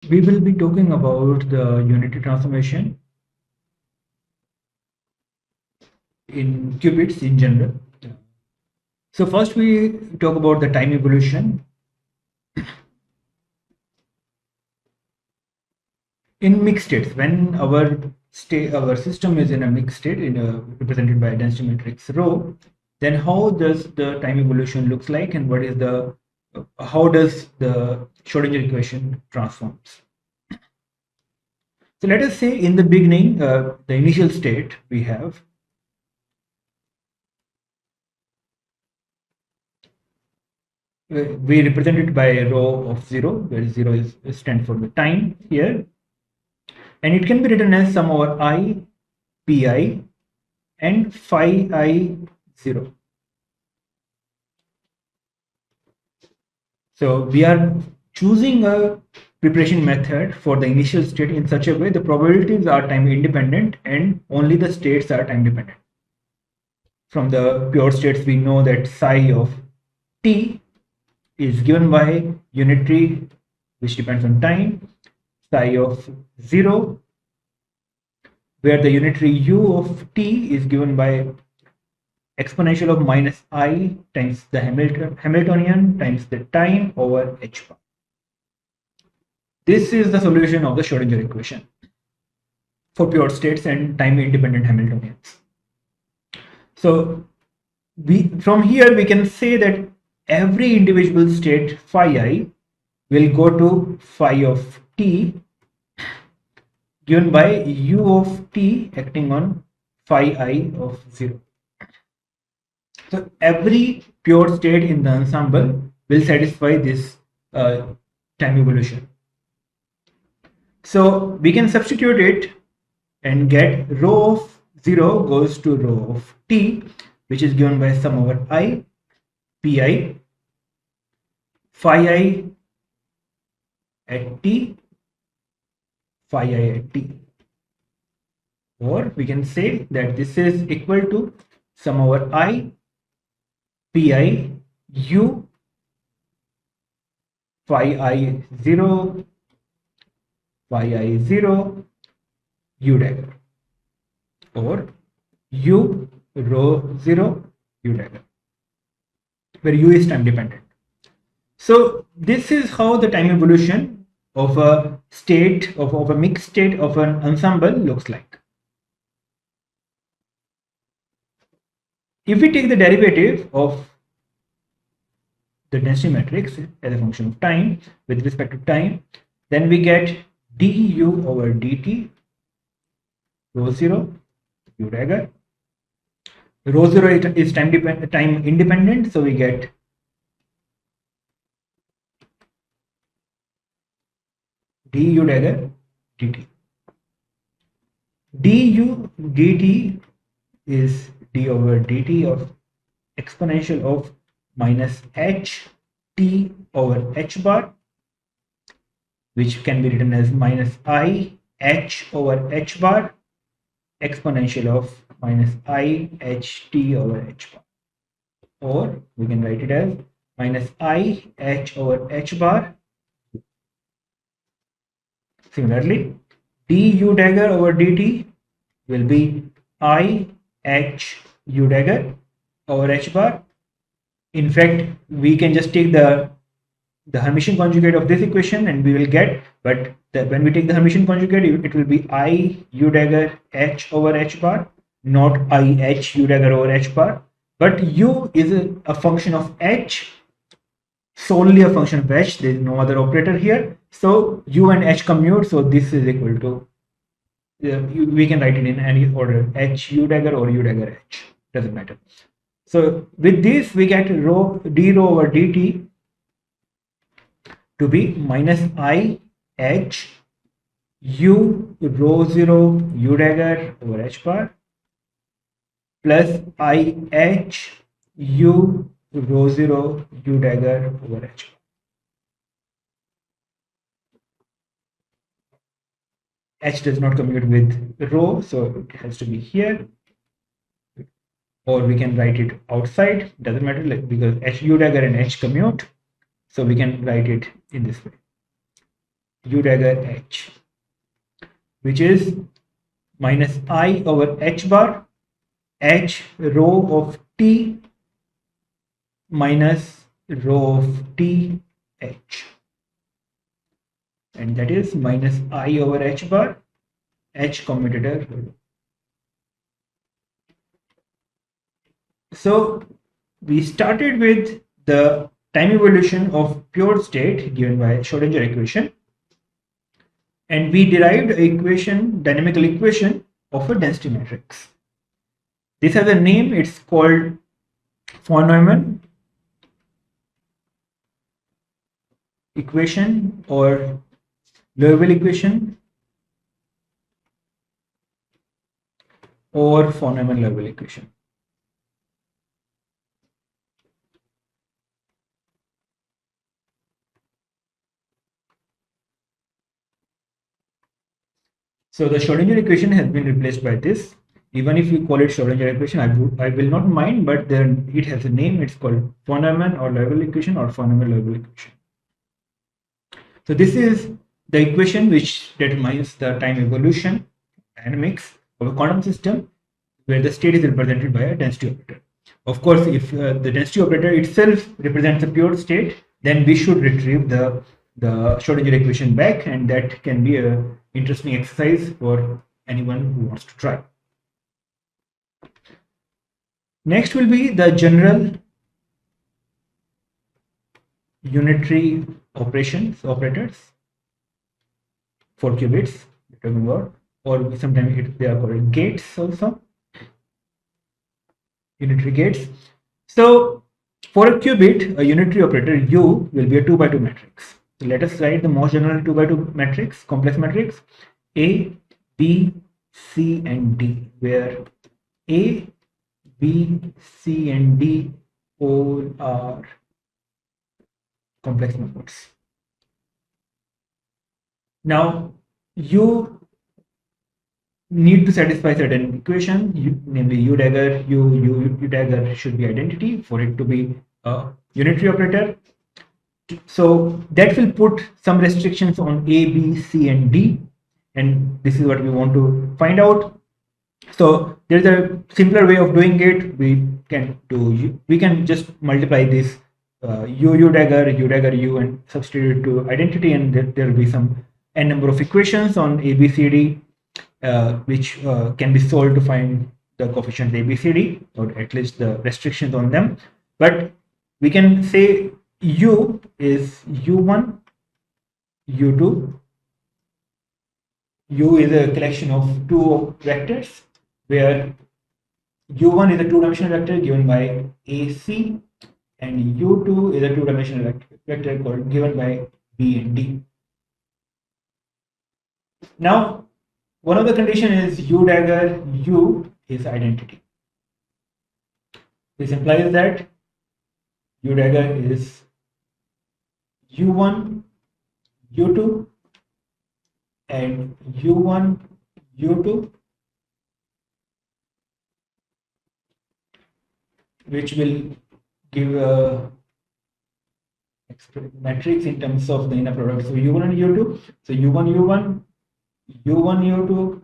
We will be talking about the unity transformation in qubits in general. So first we talk about the time evolution. In mixed states, when our system is in a mixed state, represented by a density matrix rho, then how does the time evolution looks like, and what is the how does the Schrodinger equation transforms? So let us say in the beginning, the initial state we have we represent it by a row of 0, where 0 is stands for the time here, and it can be written as sum over I, pi, and phi I 0. So we are choosing a preparation method for the initial state in such a way the probabilities are time independent and only the states are time dependent. From the pure states, we know that psi of t is given by unitary, which depends on time, psi of 0, where the unitary u of t is given by exponential of minus I times the Hamiltonian times the time over h bar. This is the solution of the Schrodinger equation for pure states and time independent Hamiltonians. So from here we can say that every individual state phi I will go to phi of t given by u of t acting on phi I of 0. So every pure state in the ensemble will satisfy this time evolution. So we can substitute it and get rho of 0 goes to rho of t, which is given by sum over I, pi, phi I at t, phi I at t. Or we can say that this is equal to sum over I, pi, u, phi I 0, phi I 0, u dagger, or u rho 0, u dagger, where u is time dependent. So this is how the time evolution of a state, of a mixed state of an ensemble looks like. If we take the derivative of the density matrix as a function of time with respect to time, then we get du over dt rho 0 u dagger. Rho 0 is time independent, so we get du dagger dt. Du dt is d over dt of exponential of minus h t over h bar, which can be written as minus I h over h bar exponential of minus I h t over h bar, or we can write it as minus I h over h bar. Similarly, du dagger over dt will be I h u dagger over h bar. In fact, we can just take the Hermitian conjugate of this equation and we will get, but when we take the Hermitian conjugate, it will be I u dagger h over h bar, not I h u dagger over h bar. But u is a function of h, solely a function of h. There is no other operator here. So u and h commute. So this is equal to, we can write it in any order, h u dagger or u dagger h, doesn't matter. So with this we get rho d rho over dt to be minus I h u rho 0 u dagger over h bar plus I h u rho 0 u dagger over h bar. H does not commute with rho, so it has to be here, or we can write it outside, doesn't matter, like, because h u dagger and h commute, so we can write it in this way. U dagger H, which is minus I over H bar, H rho of T minus rho of T H, and that is minus I over H bar, H commutator. So we started with the time evolution of pure state given by Schrodinger equation, and we derived an equation, dynamical equation of a density matrix. This has a name, it's called von Neumann equation or Liouville equation or von Neumann Liouville equation. So the Schrodinger equation has been replaced by this. Even if you call it Schrodinger equation, I will not mind, but then it has a name. It's called von Neumann or Liouville equation or von Neumann Liouville equation. So this is the equation which determines the time evolution dynamics of a quantum system where the state is represented by a density operator. Of course, if the density operator itself represents a pure state, then we should retrieve the Schrodinger equation back, and that can be a interesting exercise for anyone who wants to try. Next will be the general unitary operators for qubits we're talking about, or sometimes they are called gates also, unitary gates. So for a qubit, a unitary operator U will be a 2 by 2 matrix. So let us write the most general 2 by 2 matrix, complex matrix A, B, C and D, where A, B, C and D all are complex numbers. Now you need to satisfy certain equation, namely U dagger, U dagger should be identity for it to be a unitary operator. So that will put some restrictions on A, B, C and D, and this is what we want to find out. So there's a simpler way of doing it. We can just multiply this U dagger U and substitute it to identity, and there will be some n number of equations on A, B, C, D, which can be solved to find the coefficients A, B, C, D, or at least the restrictions on them. But we can say U is U1, U2. U is a collection of two vectors, where U1 is a two-dimensional vector given by AC, and U2 is a two-dimensional vector given by B and D. Now, one of the conditions is U dagger U is identity. This implies that U dagger is U1, U2, and U1, U2, which will give a matrix in terms of the inner product. So U1 and U2. So U1, U1, U1, U2,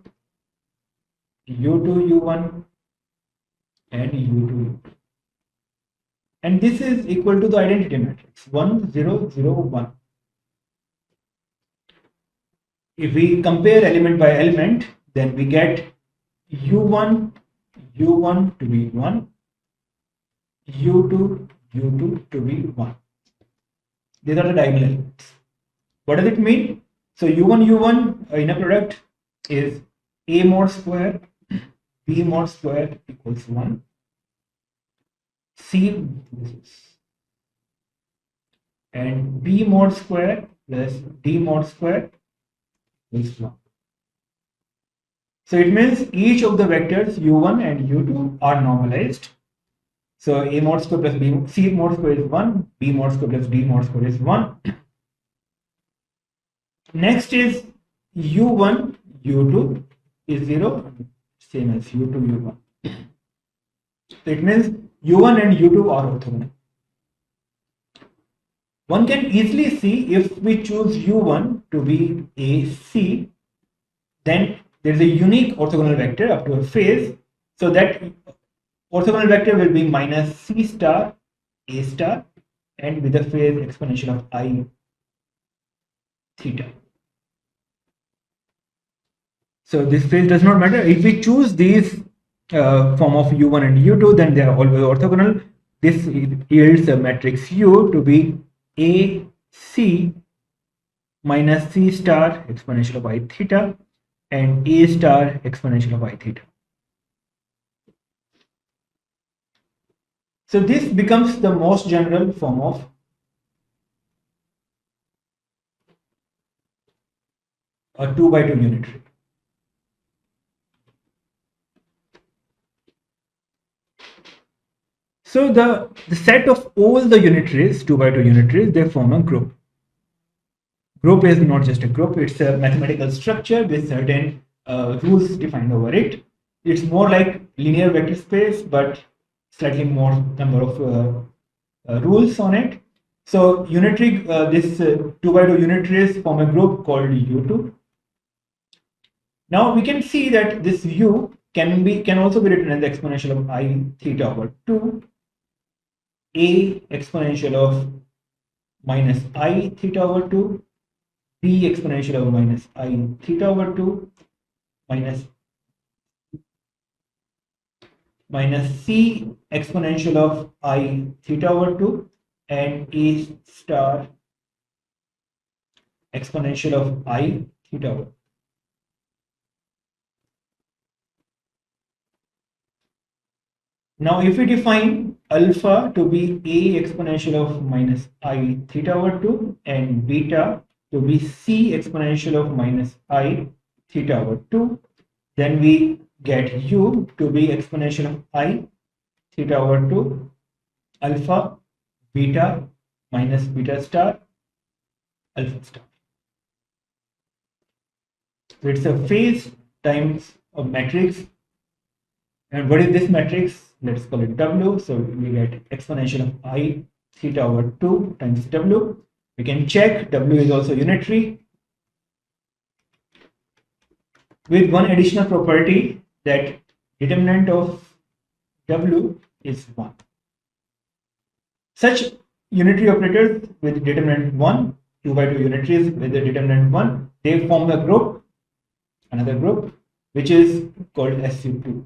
U2, U1, and U2. And this is equal to the identity matrix 1, 0, 0, 1. If we compare element by element, then we get U1, U1 to be 1, U2, U2 to be 1. These are the diagonal elements. What does it mean? So U1, U1 inner product is A mod square, B mod square equals 1, C and B mod square plus D mod square equals 1. So it means each of the vectors U1 and U2 are normalized. So A mod square plus B, C mod square is 1, B mod square plus D mod square is 1. Next is U1, U2 is 0, same as U2, U1. So it means U1 and U2 are orthogonal. One can easily see if we choose U1 to be AC, then there is a unique orthogonal vector up to a phase. So that orthogonal vector will be minus C star A star and with a phase exponential of I theta. So this phase does not matter. If we choose these form of U1 and U2, then they are always orthogonal. This yields a matrix U to be AC minus C star exponential of I theta and A star exponential of I theta. So this becomes the most general form of a 2 by 2 unitary. So the set of all the unitaries, 2 by 2 unitaries, they form a group. Group is not just a group, it's a mathematical structure with certain rules defined over it. It's more like linear vector space, but slightly more number of rules on it. So unitary, this 2 by 2 unitaries form a group called U2. Now we can see that this U can also be written as the exponential of I theta over 2, A exponential of minus I theta over 2, B exponential of minus I theta over 2, minus C exponential of I theta over 2, and A star exponential of I theta over 2. Now if we define alpha to be A exponential of minus I theta over 2 and beta to be C exponential of minus I theta over 2, then we get U to be exponential of I theta over 2 alpha beta minus beta star alpha star. So it's a phase times a matrix. And what is this matrix? Let's call it W. So we get exponential of I theta over 2 times W. We can check W is also unitary with one additional property, that determinant of W is 1. Such unitary operators with determinant 1, 2 by 2 unitaries with the determinant 1, they form a group, another group, which is called SU2.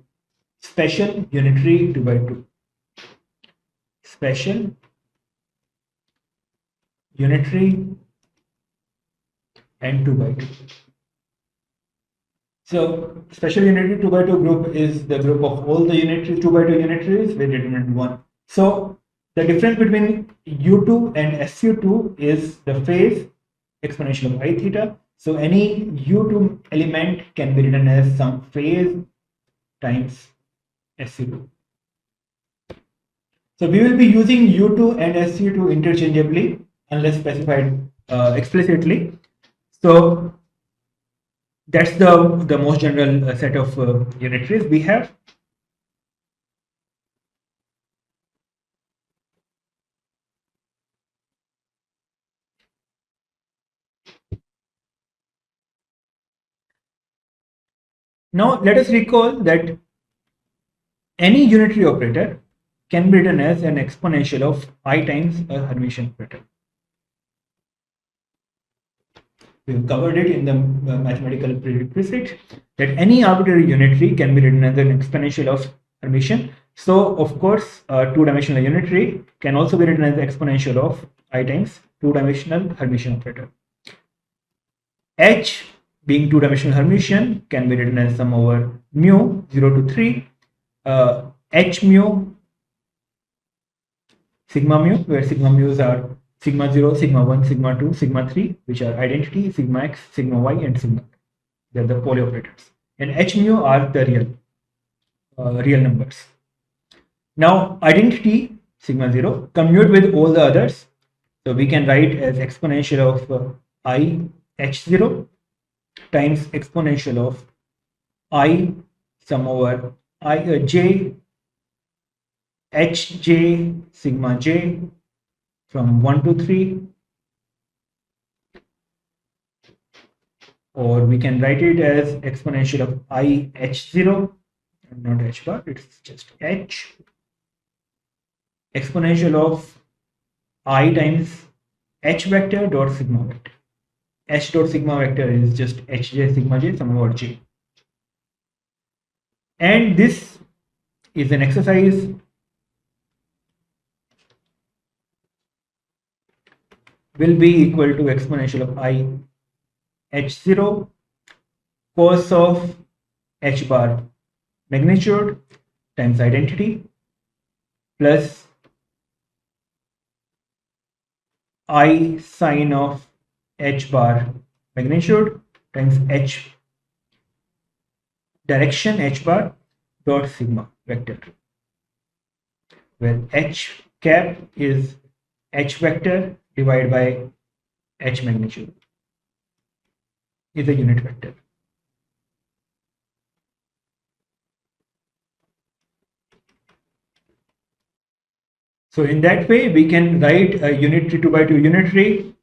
Special unitary 2 by 2. Special unitary and 2 by 2. So special unitary 2 by 2 group is the group of all the unitaries 2 by 2 unitaries with determinant 1. So the difference between U2 and SU2 is the phase exponential of I theta. So any U2 element can be written as some phase times SU2. So we will be using U2 and SU2 interchangeably unless specified explicitly. So that's the most general set of unitaries we have. Now let us recall that any unitary operator can be written as an exponential of I times a Hermitian operator. We've covered it in the mathematical prerequisite that any arbitrary unitary can be written as an exponential of Hermitian. So of course, two-dimensional unitary can also be written as the exponential of I times two-dimensional Hermitian operator. H being two-dimensional Hermitian can be written as sum over mu 0 to 3, H mu, sigma mu, where sigma mu's are sigma 0, sigma 1, sigma 2, sigma 3, which are identity, sigma x, sigma y, and sigma. They are the Pauli operators. And H mu are the real numbers. Now, identity, sigma 0, commute with all the others. So we can write as exponential of I H0 times exponential of I sum over I j Hj sigma j from 1 to 3, or we can write it as exponential of I h0, not h bar, it's just h, exponential of I times h vector dot sigma vector. H dot sigma vector is just hj sigma j sum over j. And this is an exercise will be equal to exponential of I h0 cos of h bar magnitude times identity plus I sine of h bar magnitude times h direction h bar dot sigma vector, where h cap is h vector divided by h magnitude is a unit vector. So in that way, we can write a unitary 2 by 2 unitary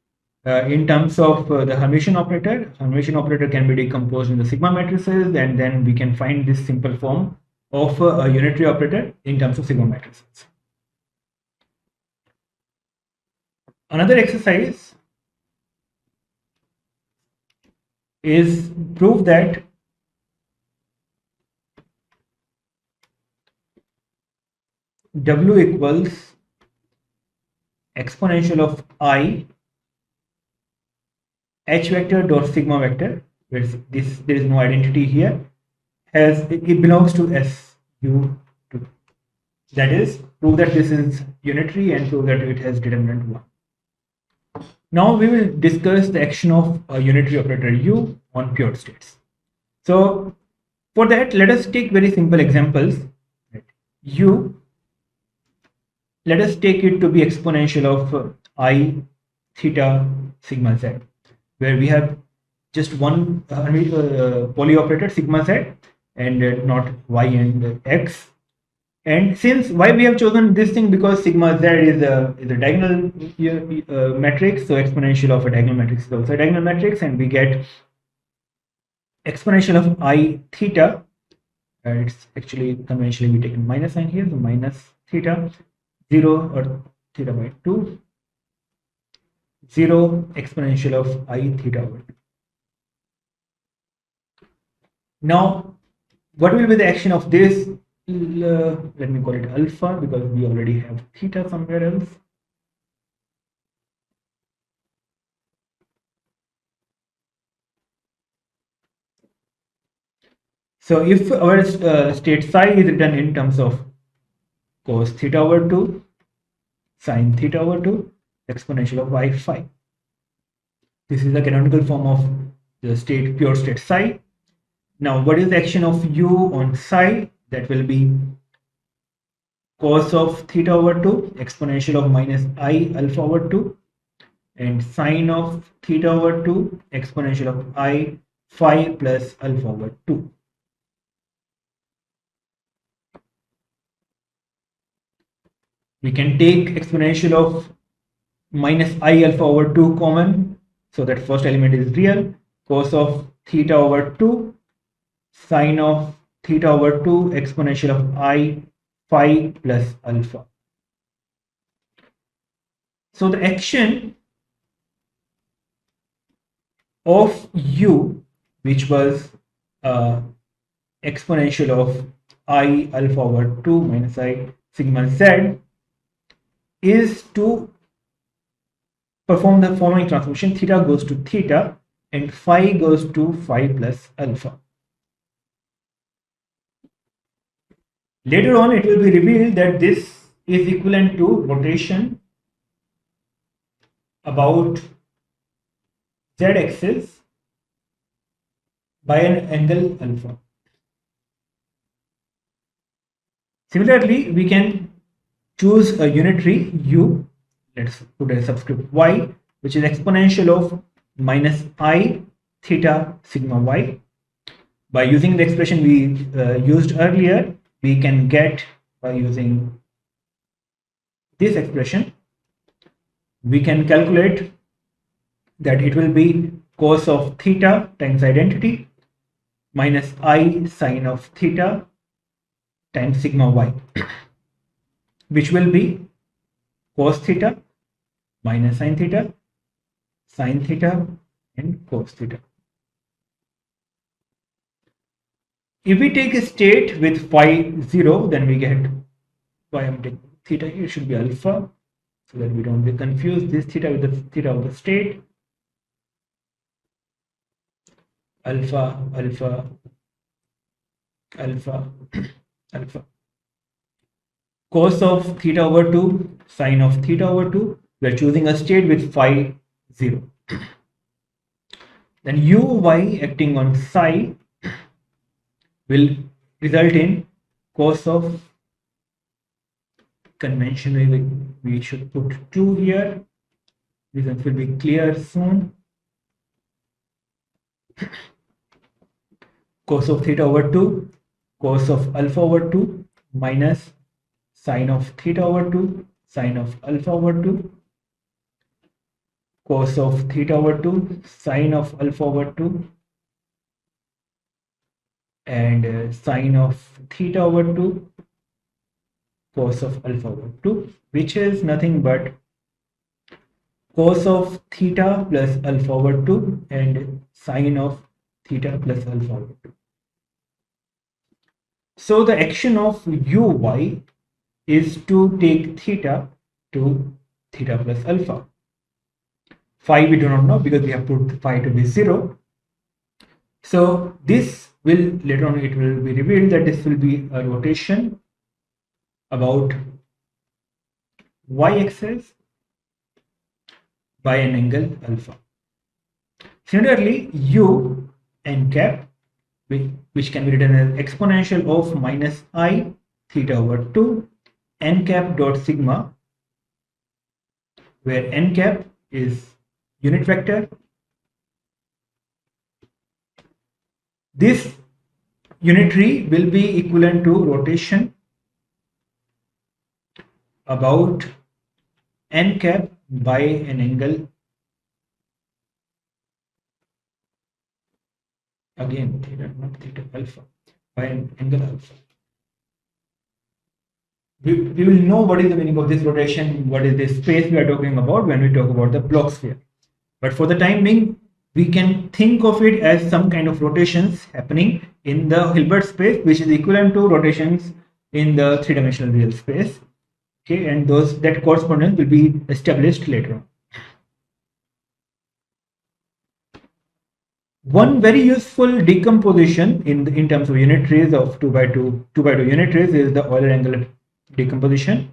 in terms of the Hermitian operator. Hermitian operator can be decomposed in the sigma matrices, and then we can find this simple form of a unitary operator in terms of sigma matrices. Another exercise is prove that W equals exponential of I h vector dot sigma vector, where this there is no identity here, has it belongs to SU2. That is, prove that this is unitary and prove that it has determinant 1. Now we will discuss the action of a unitary operator U on pure states. So for that, let us take very simple examples. U, let us take it to be exponential of I theta sigma z, where we have just one Pauli operator sigma z and not y and x. And since why we have chosen this thing, because sigma z is a diagonal matrix, so exponential of a diagonal matrix is also a diagonal matrix, and we get exponential of I theta. It's actually conventionally we take minus sign here, so minus theta 0 or theta by 2, 0 exponential of I theta over 2. Now, what will be the action of this? Let me call it alpha, because we already have theta somewhere else. So if our state psi is written in terms of cos theta over 2, sin theta over 2, exponential of y phi. This is the canonical form of the state, pure state psi. Now, what is the action of u on psi? That will be cos of theta over 2, exponential of minus I alpha over 2, and sine of theta over 2, exponential of I phi plus alpha over 2. We can take exponential of minus I alpha over 2 common, so that first element is real. Cos of theta over 2, sine of theta over 2, exponential of I phi plus alpha. So the action of u, which was exponential of I alpha over 2 minus I sigma z, is to perform the following transformation: theta goes to theta and phi goes to phi plus alpha. Later on, it will be revealed that this is equivalent to rotation about z-axis by an angle alpha. Similarly, we can choose a unitary u, let's put a subscript y, which is exponential of minus I theta sigma y. By using the expression we used earlier, we can get, by using this expression, we can calculate that it will be cos of theta times identity minus I sine of theta times sigma y, which will be cos theta minus sine theta, and cos theta. If we take a state with phi 0, then we get, why I'm taking theta here, should be alpha, so that we don't be confused, this theta with the theta of the state, alpha, alpha, alpha, alpha. Cos of theta over 2, sine of theta over 2, we are choosing a state with phi 0. Then uy acting on psi will result in cos of, conventionally we should put 2 here, reasons will be clear soon. Cos of theta over 2, cos of alpha over 2 minus sine of theta over 2, sine of alpha over 2, cos of theta over 2, sine of alpha over 2, and sine of theta over 2, cos of alpha over 2, which is nothing but cos of theta plus alpha over 2 and sine of theta plus alpha over 2. So the action of uy is to take theta to theta plus alpha. Phi we do not know because we have put phi to be 0. So this will, later on it will be revealed that this will be a rotation about y-axis by an angle alpha. Similarly, u n cap, which can be written as exponential of minus I theta over 2 n cap dot sigma, where n cap is unit vector. This unitary will be equivalent to rotation about n cap by an angle, again theta, not theta, alpha, by an angle alpha. We will know what is the meaning of this rotation, what is this space we are talking about when we talk about the Bloch sphere. But for the time being, we can think of it as some kind of rotations happening in the Hilbert space, which is equivalent to rotations in the three-dimensional real space. Okay, and that correspondence will be established later on. One very useful decomposition in terms of unitaries of 2 by 2 unitaries is the Euler angular decomposition.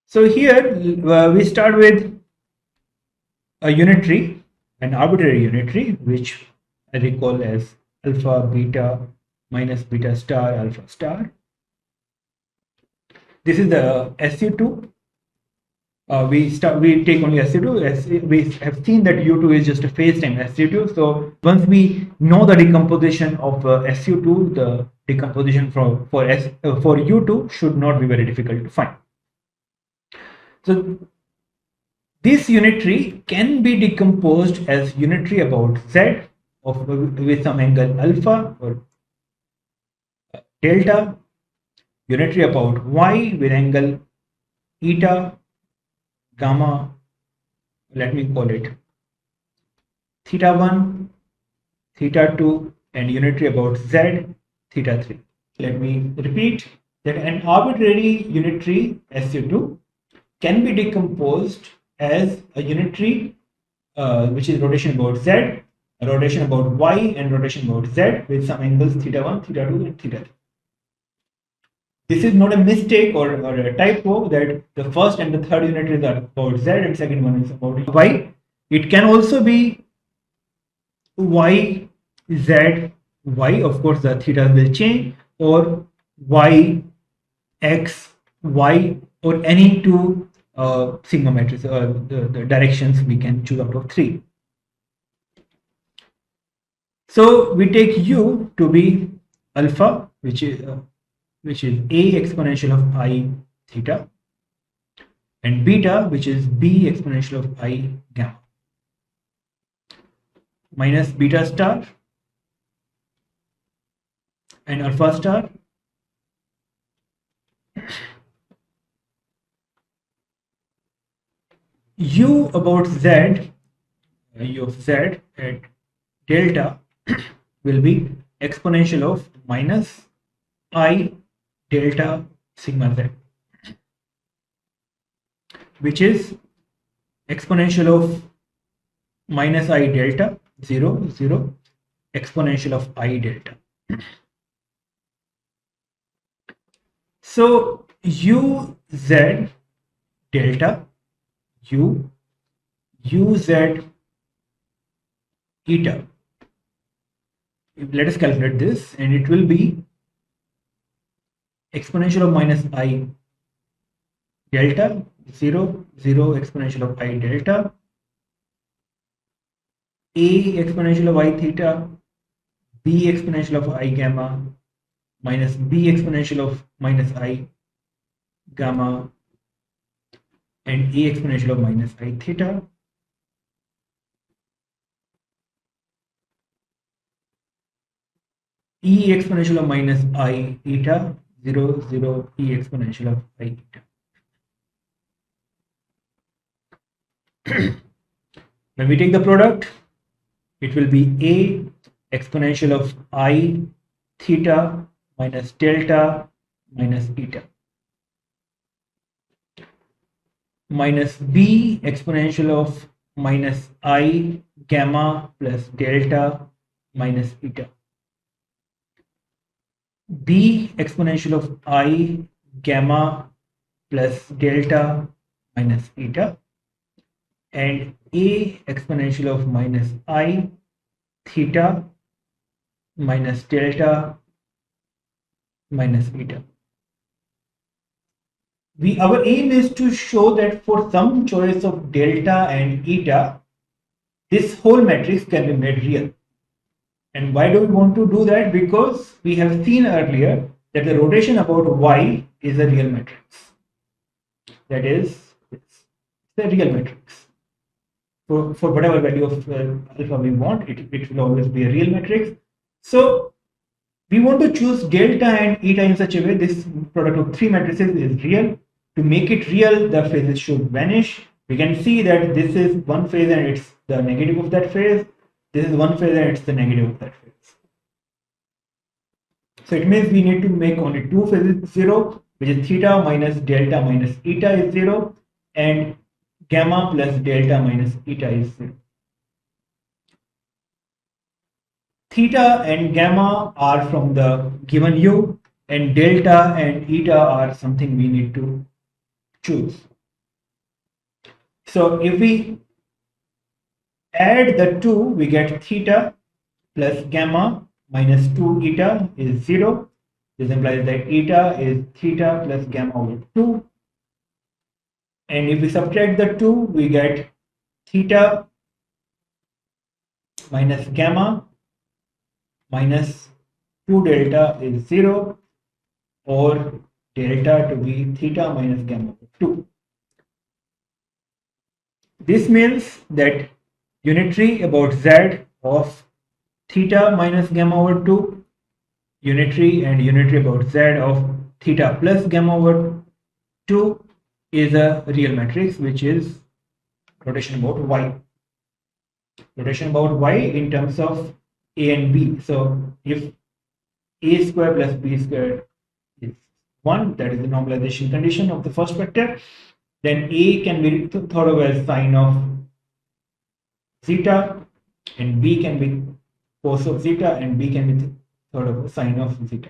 So here we start with a unitary, an arbitrary unitary, which I recall as alpha beta minus beta star alpha star. This is the SU2. We take only SU2. We have seen that U2 is just a phase time SU2. So once we know the decomposition of SU2, the decomposition for U2 should not be very difficult to find. So this unitary can be decomposed as unitary about Z with some angle alpha or delta, unitary about Y with angle eta, gamma, let me call it theta 1, theta 2, and unitary about Z, theta 3. Let me repeat that an arbitrary unitary SU2 can be decomposed as a unitary which is rotation about Z, a rotation about Y, and rotation about Z with some angles theta 1, theta 2, and theta 3. This is not a mistake or a typo that the first and the third unitaries are about Z and second one is about Y. It can also be Y, Z, Y, of course the theta will change, or Y, X, Y, or any two sigma matrices, or the, directions we can choose out of 3. So we take u to be alpha, which is a exponential of I theta, and beta, which is b exponential of I gamma, minus beta star and alpha star u about z, u of z at delta will be exponential of minus I delta sigma z, which is exponential of minus I delta 0 0 exponential of I delta. So u z delta u z eta, let us calculate this, and it will be exponential of minus I delta 0 0 exponential of I delta, a exponential of I theta, b exponential of I gamma, minus b exponential of minus I gamma, and a exponential of minus I theta, e exponential of minus I eta 0 0 e exponential of I eta. When we take the product, it will be a exponential of I theta minus delta minus eta, minus b exponential of minus I gamma plus delta minus eta, b exponential of I gamma plus delta minus eta, and a exponential of minus I theta minus delta minus eta. Our aim is to show that for some choice of delta and eta, this whole matrix can be made real. And why do we want to do that? Because we have seen earlier that the rotation about y is a real matrix. That is, it's a real matrix. For whatever value of alpha we want, it will always be a real matrix. So we want to choose delta and eta in such a way this product of three matrices is real. To make it real, the phases should vanish. We can see that this is one phase and it's the negative of that phase. This is one phase and it's the negative of that phase. So it means we need to make only two phases 0, which is theta minus delta minus eta is 0, and gamma plus delta minus eta is 0. Theta and gamma are from the given u, and delta and eta are something we need to choose. So if we add the two, we get theta plus gamma minus 2 eta is 0. This implies that eta is theta plus gamma over 2. And if we subtract the 2, we get theta minus gamma minus 2 delta is 0, or delta to be theta minus gamma over 2. This means that unitary about z of theta minus gamma over 2, unitary and unitary about z of theta plus gamma over 2 is a real matrix, which is rotation about y. Rotation about y in terms of a and b. So if a square plus b square is 1, that is the normalization condition of the first vector, then a can be thought of as sine of zeta, and b can be cos of zeta, and b can be thought of as sine of zeta.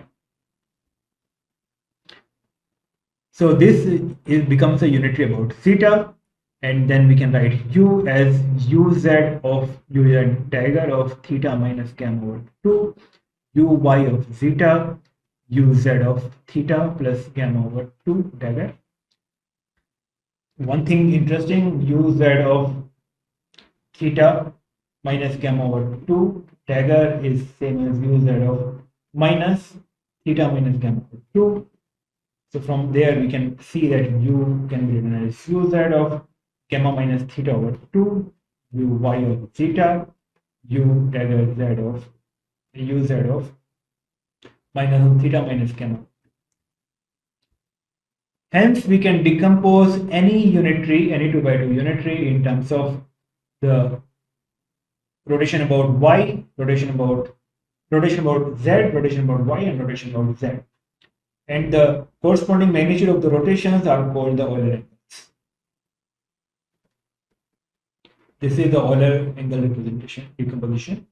So this becomes a unitary about zeta, and then we can write u as uz of uz dagger of theta minus gamma over 2, uy of zeta, uz of theta plus gamma over 2 dagger. One thing interesting, uz of theta minus gamma over 2 dagger is same as uz of minus theta minus gamma over 2. So from there we can see that u can be written as uz of gamma minus theta over 2, u y over theta, u dagger z of uz of minus theta minus gamma. Hence, we can decompose any unitary, any 2 by 2 unitary in terms of the rotation about y, rotation about z, rotation about y, and rotation about z. And the corresponding magnitude of the rotations are called the Euler angles. This is the Euler angle representation, decomposition.